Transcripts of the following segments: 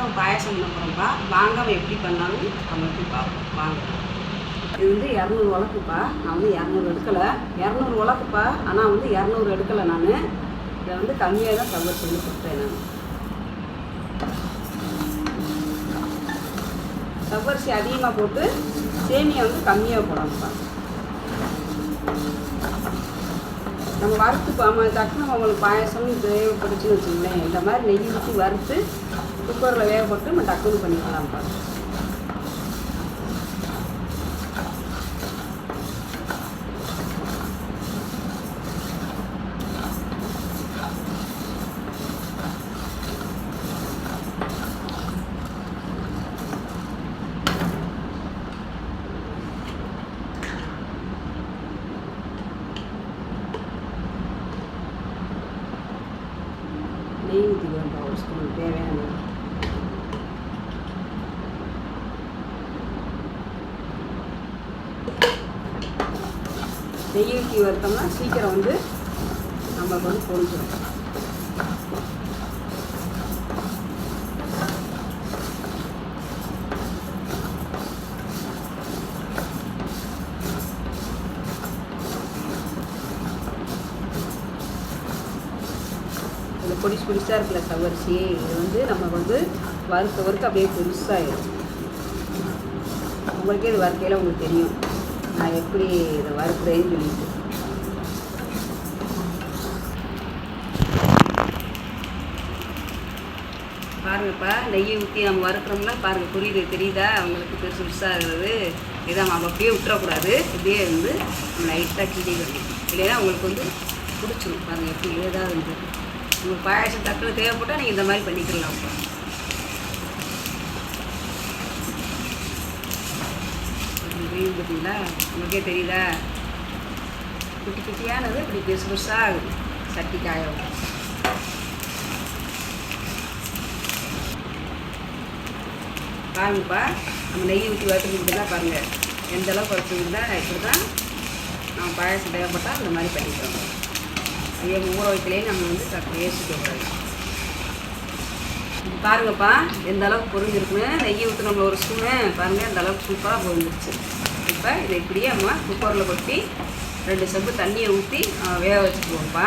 அவன் பாயாசம் பண்ண போகிறோம்ப்பா. வாங்க அவன் எப்படி பண்ணாலும் நம்ம எப்படி பார்ப்போம். வாங்க. இது வந்து 200 உலக்குப்பா. நான் வந்து 200 எடுக்கலை. 200 உலக்குப்பா. ஆனால் வந்து 200 எடுக்கலை. நான் இதை வந்து கம்மியாக தான் சவ்வரிசி வந்து கொடுத்தேன். நான் சவ்வரிசி அதிகமாக போட்டு சேமியா வந்து கம்மியாக போடணும்ப்பா. நம்ம வறுத்து டக்குன்னு உங்களுக்கு பாயசம் தேவைப்படுச்சுன்னு வச்சுங்களேன். இந்த மாதிரி நெய் ஊற்றி வறுத்து குக்கரில் வேக போட்டு நம்ம டக்குன்னு பண்ணிக்கலாம்ப்பா. நெய் ஊற்றிக்கிறோம்ப்பா ஒரு ஸ்பூன் தேவையான. நெய் ஊற்றி வறுத்தோம்னா சீக்கிரம் வந்து நம்மளுக்கு வந்து பொரிஞ்சிடும். பொடிசு பொடிசாக இருக்குல்ல சவ்வரிசி, இது வந்து நம்ம வந்து வறுக்க அப்படியே பெருசாகிடும். உங்களுக்கே இது வறுக்கையில் உங்களுக்கு தெரியும் நான் எப்படி இதை வறுக்கிறேன்னு சொல்லிட்டு. பாருங்கப்பா, நெய்யை ஊற்றி நம்ம வறுக்கிறோம்னா பாருங்கள், புரியுது தெரியுதா உங்களுக்கு? பெருசு பெருசாக இருக்கிறது இதை நம்ம அப்படியே விட்டுறக்கூடாது. இப்படியே வந்து நம்ம லைட்டாக கீழே கட்டிக்கணும். இல்லைன்னா உங்களுக்கு வந்து பிடிச்சிடும். பாருங்கள் எப்படி ஏதாவது இருந்தது. உங்களுக்கு பாயாசம் டக்குனு தேவைப்பட்டால் நீங்கள் இந்த மாதிரி பண்ணிக்கலாம்ப்பா. தெரியும் பார்த்தீங்களா? உங்களுக்கே தெரியுதா? குட்டி குட்டியானது இப்படி பெருசு பெருசாக ஆகுது. சட்டி காயம் பாருங்கப்பா. நம்ம நெய் ஊற்றி வறுத்துக்கிட்டு தான் பாருங்கள் எந்த அளவுக்கு வறுத்துக்கிட்டு இப்படி தான் நம்ம பாயாசம் தேவைப்பட்டால் இந்த மாதிரி பண்ணிக்கிறோம். அதே ஊற வைக்கலையே நம்ம வந்து வேஸ்ட்டுக்கூடாது. பாருங்கப்பா எந்த அளவுக்கு பொரிஞ்சிருக்குன்னு. நெய்யை ஊற்றி நம்ம ஒரு ஸ்பூனு பாருங்கள் இந்த அளவுக்கு சூப்பராக பொரிஞ்சிருச்சு. இப்போ இதை இப்படியே நம்ம குக்கரில் கொட்டி 2 செம்பு தண்ணியை ஊற்றி வேக வச்சுக்குவோம்ப்பா.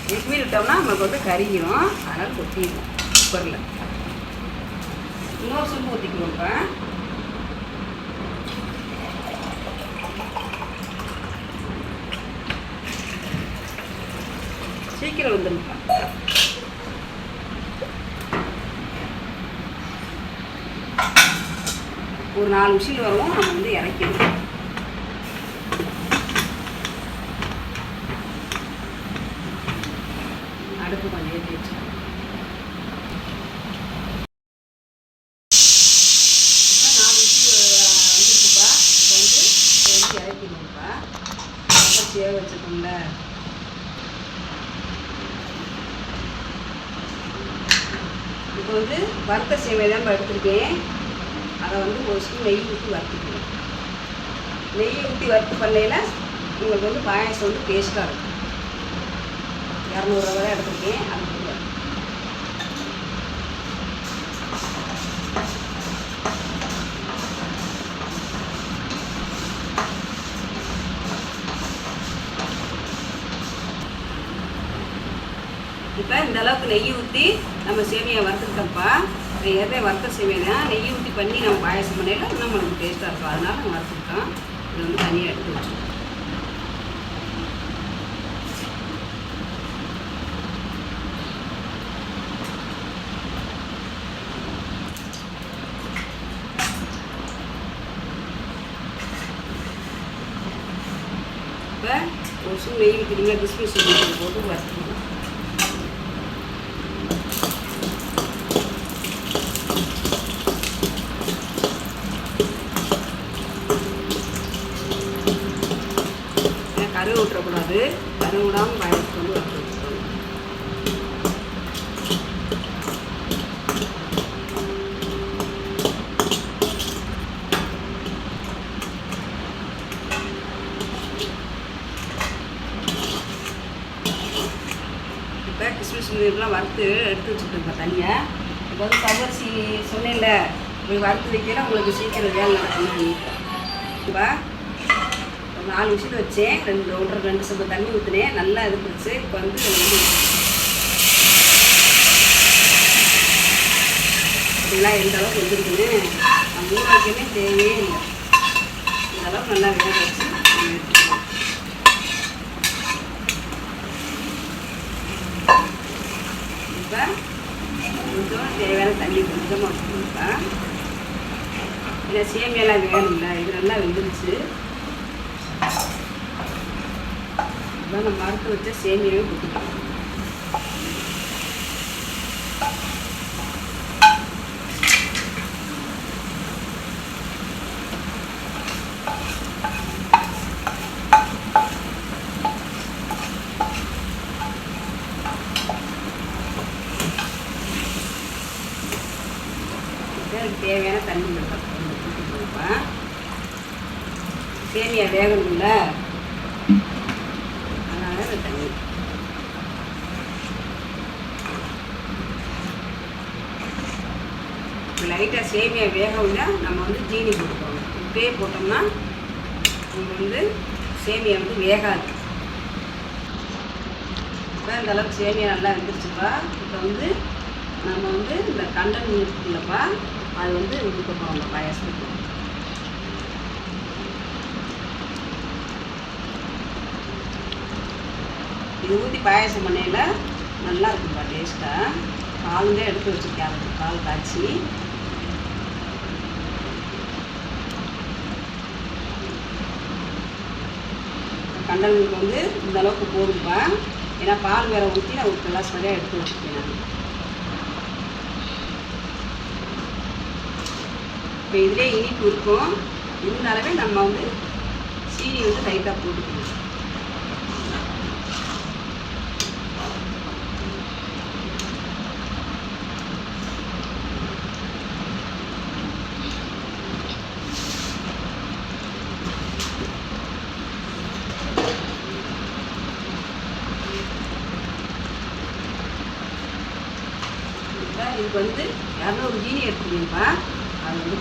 இதுக்கு மீறி விட்டோம்னா நமக்கு வந்து கறிஞ்சிடும். அதனால் கொட்டிடுவோம் குக்கரில். இன்னொரு செம்பு ஊற்றிக்குவோம்ப்பா. சீக்கிரம் வந்துடும்ப்பா. ஒரு 4 விசில் வரும். நம்ம வந்து இறக்கிடுவோம். அடுப்பு கொஞ்சம் ஏற்றி வச்சுக்கோங்க. இப்போ 4 விசில் வந்துருக்குப்பா. இப்போ வந்து இறக்கிடுவோம்ப்பா. சேவை வச்சுக்கோங்கள. இப்போ வந்து வறுத்த சேவை தான் எடுத்துருக்கேன். அதை வந்து ஒரு ஸ்பூன் நெய் ஊற்றி வறுத்துக்கணும். நெய் ஊற்றி வறுத்து பண்ணையில் உங்களுக்கு வந்து பாயாசம் வந்து டேஸ்ட்டாக இருக்கும். 200 ரூபா தான் எடுத்துருக்கேன். அது இப்போ இந்த அளவுக்கு நெய் ஊற்றி நம்ம சேமியா வறுத்துக்கிட்டோம்ப்பா. ஏற்கனவே வறுத்த சேமியா நெய் ஊற்றி பண்ணி நம்ம பாயாசம் பண்ணையில் இன்னும் நம்மளுக்கு டேஸ்ட்டாக இருக்கும். அதனால் நம்ம வறுத்துக்கிட்டோம். இது வந்து தனியாக எடுத்து வச்சுக்கோம். இப்போ ஒரு ஸ்பூன் நெய் ஊற்றிட்டீங்க. கிஸ்மிஸ் போட்டு வறுத்துக்கணும். கரு விட்டுறக்கூடாது. கரு விடாமல் பாயாசம் வந்து வறுத்து வச்சுக்கணும். இப்போ கிஸ்மிஸ் இதெல்லாம் வறுத்து எடுத்து வச்சுக்கிட்டோம்ப்பா தனியாக. இப்போ வந்து சவரிசி சொன்னேன்ல, இப்படி வறுத்து வைக்கல உங்களுக்கு சீக்கிரம் வேலை நடக்கணும். இப்போ ஒரு 4 விசில் வச்சேன், 2 சொம்பு தண்ணி ஊற்றினேன், நல்லா இருந்துச்சு. இப்போ வந்து அப்படிலாம் எந்த அளவுக்கு வந்துருக்குன்னு நம்ம ஊற வைக்கவே தேவையே இல்லை. இந்த அளவுக்கு நல்லா வேக வச்சு நம்ம எடுத்துக்கலாம். இப்போ கொஞ்சம் தேவையான தண்ணி கொஞ்சமாக வச்சுருக்கேன். இல்லை சேமியெல்லாம் வேணும்ல, இது நல்லா வெந்துருச்சு. இப்போ நம்ம மறுத்து வச்ச சேமியாவே கொடுத்துக்கலாம். தேவையான தண்ணி ஊற்றிக்கலாம். சேமியா வேகணும்ல, அதனால இந்த தண்ணி. லைட்டாக சேமியா வேகவுன்னா நம்ம வந்து ஜீனி போட்டுக்கோங்க. இப்படியே போட்டோம்னா நம்ம வந்து சேமியா வந்து வேகாது. இப்போ இந்த அளவுக்கு சேமியா நல்லா வெந்துருச்சுப்பா. இப்போ வந்து நம்ம வந்து இந்த கண்டன் இருக்குல்லப்பா, அது வந்து ஊற்ற போகிறோம் பாயாசத்துக்கு. இது ஊற்றி பாயாசம் பண்ணையில் நல்லா இருக்குப்பா டேஸ்ட்டாக. பாலுங்க எடுத்து வச்சுருக்கேன், அதுக்கு பால் காய்ச்சி. கண்டனுக்கு வந்து இந்த அளவுக்கு போடும்பா. ஏன்னா பால் வேற ஊற்றி நான் ஒரு கிளாஸ் வரையா எடுத்து வச்சுருக்கேன் நான். இப்போ இதிலே இனிப்பு இருக்கும், இருந்தாலுமே நம்ம வந்து சீனி வந்து லைட்டாக போட்டுக்கணும். இப்போ இதுக்கு வந்து 200 ஜீனி எடுத்துக்கணும்ப்பா. அது வந்து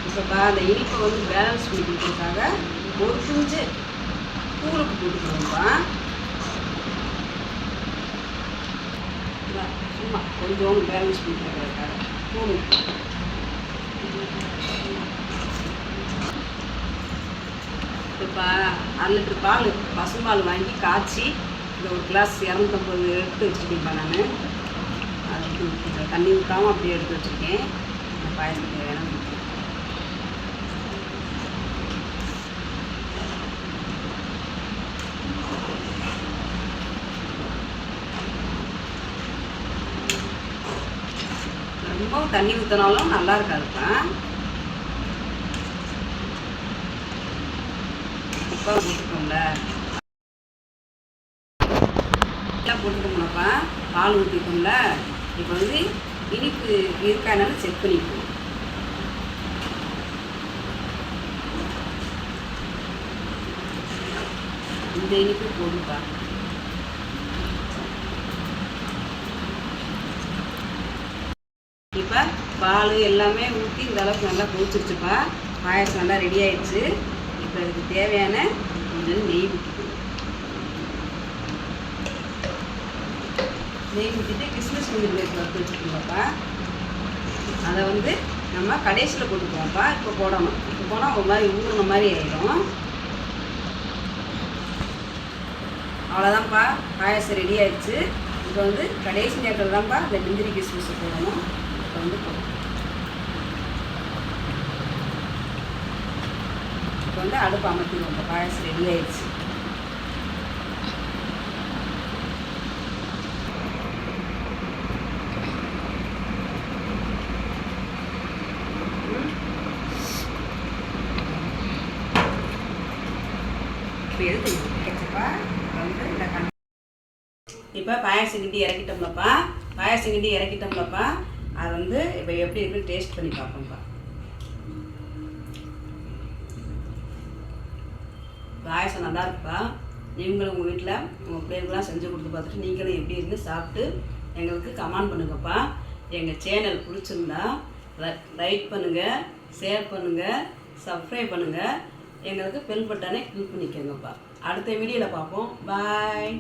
இப்போப்பா அந்த இனிப்பை வந்து பேலன்ஸ் பண்ணி கொடுக்கறதுக்காக ஒரு குஞ்சு கூழுக்கு போட்டுக்கணும்ப்பா. சும்மா கொஞ்சம் பேலன்ஸ் பண்ணி கொடுக்கறதுக்காக கூழு. இப்போ 1 லிட்டர் பால் பசும்பால் வாங்கி காய்ச்சி இந்த ஒரு கிளாஸ் 250 எடுத்து வச்சுருக்கேன்ப்பா. நான் அது தண்ணி ஊற்றாமல் அப்படியே எடுத்து வச்சுருக்கேன். அந்த பாயசத்துக்கு வேணும். ரொம்ப தண்ணி ஊற்றினாலும் நல்லா இருக்காதுப்பா. இப்போ போட்டுக்கோங்கள, எல்லாம் போட்டுக்கோங்கப்பா. பால் ஊற்றிக்கோங்கள. இப்போ வந்து இனிப்பு இருக்கானாலும் செக் பண்ணிக்கணும். இந்த இனிப்பு போடுப்பா. இப்போ பால் எல்லாமே ஊற்றி இந்த அளவுக்கு நல்லா கொதிச்சிருச்சுப்பா. பாயாசம் நல்லா ரெடி ஆயிடுச்சு. இப்போ இதுக்கு தேவையான கொஞ்சம் நெய் ஊற்றிக்கணும். நெய் ஊற்றிட்டு கிஸ்மிஸ் முந்திரி பருப்பு வறுத்து வச்சுக்கோங்கப்பா. அதை வந்து நம்ம கடைசியில் போட்டுக்குவோம்ப்பா. இப்போ போடணும். இப்போ போனால் ஒரு மாதிரி ஊறுன மாதிரி ஆயிடும். அவ்வளோதான்ப்பா, பாயாசம் ரெடி ஆயிடுச்சு. இப்போ வந்து கடைசி நேரத்தில் தான்ப்பா இந்த முந்திரி கிஸ்மிஸ் போடணும். இப்போ வந்து இப்போ வந்து அடுப்பு அமர்த்திடுவோம். இப்போ பாயாசம் ரெடி ஆயிடுச்சு. இப்போ எதுக்கு கேட்சப்பா வந்து இந்த இப்போ பாயாசம் கிண்டி இறக்கிட்டோம்லப்பா. பாயாசம் கிண்டி இறக்கிட்டோம்லப்பா. அது வந்து இப்போ எப்படி இருக்குன்னு டேஸ்ட் பண்ணி பார்ப்போம்ப்பா. பாயாசம் நல்லா இருக்குப்பா. நீங்களும் உங்கள் வீட்டில் உங்கள் பிள்ளைங்களுக்குலாம் செஞ்சு கொடுத்து பார்த்துட்டு நீங்களும் எப்படி இருந்து சாப்பிட்டு எங்களுக்கு கமெண்ட் பண்ணுங்கப்பா. எங்கள் சேனல் பிடிச்சிருந்தா லைக் பண்ணுங்கள், ஷேர் பண்ணுங்கள், சப்ஸ்கிரைப் பண்ணுங்கள். எங்களுக்கு பெல் பட்டனை கிளிக் பண்ணிக்கோங்கப்பா. அடுத்த வீடியோவில் பார்ப்போம். பாய்.